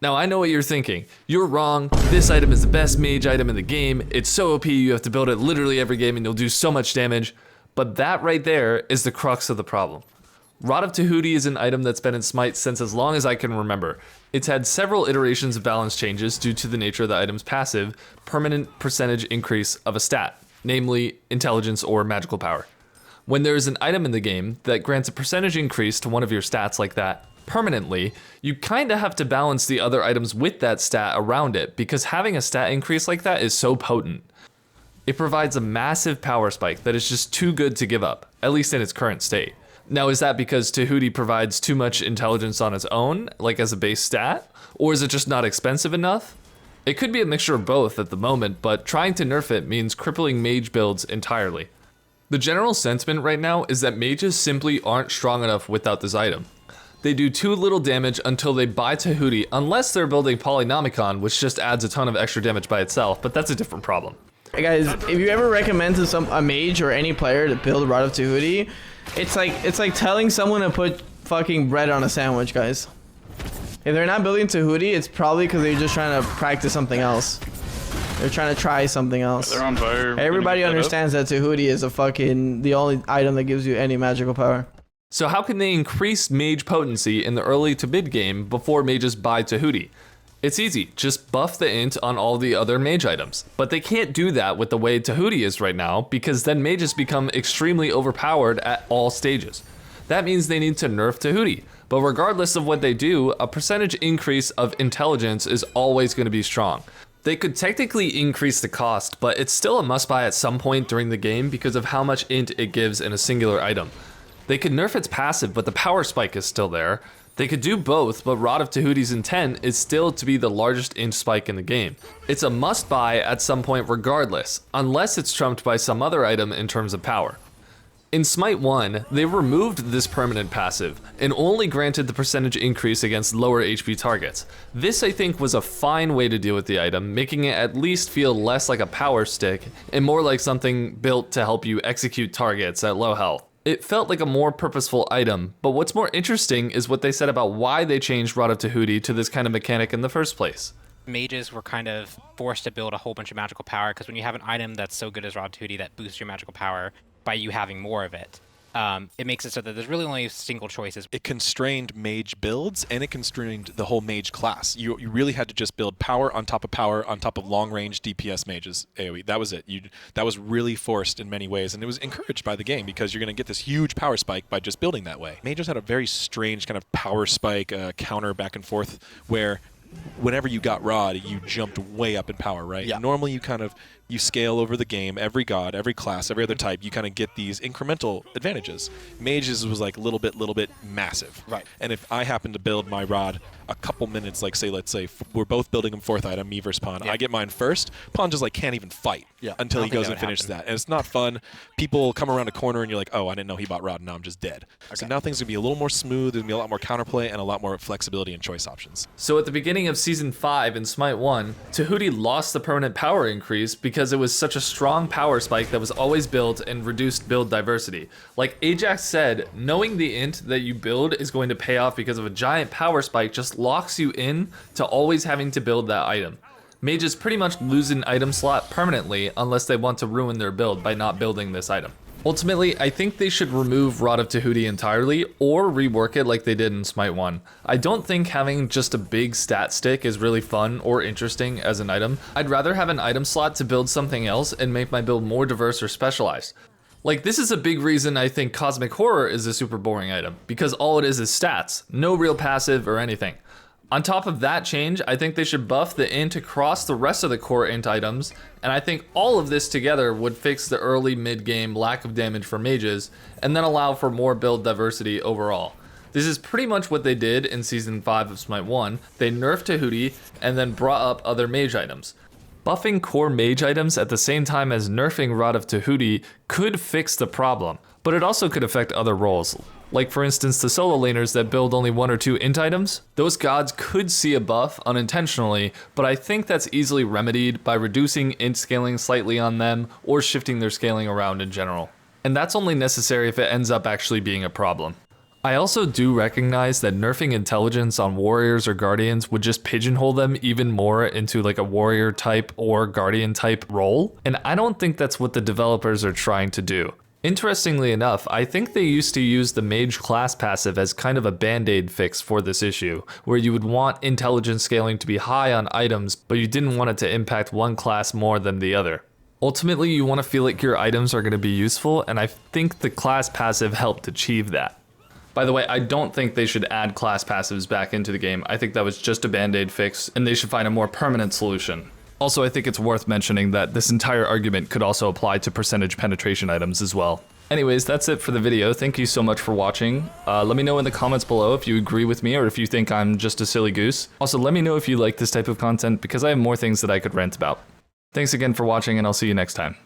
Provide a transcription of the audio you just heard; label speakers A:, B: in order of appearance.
A: Now I know what you're thinking. You're wrong. This item is the best mage item in the game. It's so OP, you have to build it literally every game and you'll do so much damage. But that right there is the crux of the problem. Rod of Tahuti is an item that's been in Smite since as long as I can remember. It's had several iterations of balance changes due to the nature of the item's passive, permanent percentage increase of a stat, namely intelligence or magical power. When there is an item in the game that grants a percentage increase to one of your stats like that permanently, you kinda have to balance the other items with that stat around it because having a stat increase like that is so potent. It provides a massive power spike that is just too good to give up, at least in its current state. Now, is that because Tahuti provides too much intelligence on its own, like as a base stat? Or is it just not expensive enough? It could be a mixture of both at the moment, but trying to nerf it means crippling mage builds entirely. The general sentiment right now is that mages simply aren't strong enough without this item. They do too little damage until they buy Tahuti, unless they're building Polynomicon, which just adds a ton of extra damage by itself, but that's a different problem.
B: Hey guys, if you ever recommend to a mage or any player to build Rod of Tahuti, it's like telling someone to put fucking bread on a sandwich, guys. If they're not building Tahuti, it's probably because they're just trying to practice something else. They're trying to try something else.
C: They're on fire.
B: Everybody understands that Tahuti is the only item that gives you any magical power.
A: So how can they increase mage potency in the early to mid game before mages buy Tahuti? It's easy, just buff the int on all the other mage items. But they can't do that with the way Tahuti is right now, because then mages become extremely overpowered at all stages. That means they need to nerf Tahuti, but regardless of what they do, a percentage increase of intelligence is always going to be strong. They could technically increase the cost, but it's still a must-buy at some point during the game because of how much int it gives in a singular item. They could nerf its passive, but the power spike is still there. They could do both, but Rod of Tahuti's intent is still to be the largest int spike in the game. It's a must-buy at some point regardless, unless it's trumped by some other item in terms of power. In Smite 1, they removed this permanent passive, and only granted the percentage increase against lower HP targets. This, I think, was a fine way to deal with the item, making it at least feel less like a power stick, and more like something built to help you execute targets at low health. It felt like a more purposeful item, but what's more interesting is what they said about why they changed Rod of Tahuti to this kind of mechanic in the first place.
D: Mages were kind of forced to build a whole bunch of magical power, because when you have an item that's so good as Rod of Tahuti that boosts your magical power by you having more of it, it makes it so that there's really only single choices.
E: It constrained mage builds, and it constrained the whole mage class. You really had to just build power on top of long-range DPS mages, AoE. That was it. That was really forced in many ways, and it was encouraged by the game because you're going to get this huge power spike by just building that way. Mages had a very strange kind of power spike counter back and forth where whenever you got Rod, you jumped way up in power, right?
F: Yeah.
E: Normally you scale over the game, every god, every class, every other type, you kind of get these incremental advantages. Mages was like little bit massive.
F: Right.
E: And if I happen to build my Rod a couple minutes, like let's say we're both building him fourth item, me versus Pon,
F: Yeah.
E: I get mine first, Pon just like can't even fight until he
D: I don't think
E: goes
D: that
E: and
D: would
E: finishes
D: happen.
E: that. And it's not fun. People come around a corner and you're like, oh, I didn't know he bought Rod, and now I'm just dead. So now things are going to be a little more smooth, there's going to be a lot more counterplay and a lot more flexibility and choice options.
A: So at the beginning of Season 5 in Smite 1, Tahuti lost the permanent power increase because it was such a strong power spike that was always built and reduced build diversity. Like Ajax said, knowing the int that you build is going to pay off because of a giant power spike just locks you in to always having to build that item. Mages pretty much lose an item slot permanently unless they want to ruin their build by not building this item. Ultimately, I think they should remove Rod of Tahuti entirely or rework it like they did in Smite 1. I don't think having just a big stat stick is really fun or interesting as an item. I'd rather have an item slot to build something else and make my build more diverse or specialized. Like, this is a big reason I think Cosmic Horror is a super boring item, because all it is stats, no real passive or anything. On top of that change, I think they should buff the int across the rest of the core int items, and I think all of this together would fix the early mid-game lack of damage for mages, and then allow for more build diversity overall. This is pretty much what they did in Season 5 of Smite 1. They nerfed Tahuti, and then brought up other mage items. Buffing core mage items at the same time as nerfing Rod of Tahuti could fix the problem, but it also could affect other roles. Like for instance, the solo laners that build only 1 or 2 int items, those gods could see a buff unintentionally, but I think that's easily remedied by reducing int scaling slightly on them or shifting their scaling around in general. And that's only necessary if it ends up actually being a problem. I also do recognize that nerfing intelligence on warriors or guardians would just pigeonhole them even more into like a warrior type or guardian type role, and I don't think that's what the developers are trying to do. Interestingly enough, I think they used to use the mage class passive as kind of a band-aid fix for this issue, where you would want intelligence scaling to be high on items, but you didn't want it to impact one class more than the other. Ultimately, you want to feel like your items are going to be useful, and I think the class passive helped achieve that. By the way, I don't think they should add class passives back into the game. I think that was just a band-aid fix, and they should find a more permanent solution. Also, I think it's worth mentioning that this entire argument could also apply to percentage penetration items as well. Anyways, that's it for the video. Thank you so much for watching. Let me know in the comments below if you agree with me or if you think I'm just a silly goose. Also, let me know if you like this type of content because I have more things that I could rant about. Thanks again for watching, and I'll see you next time.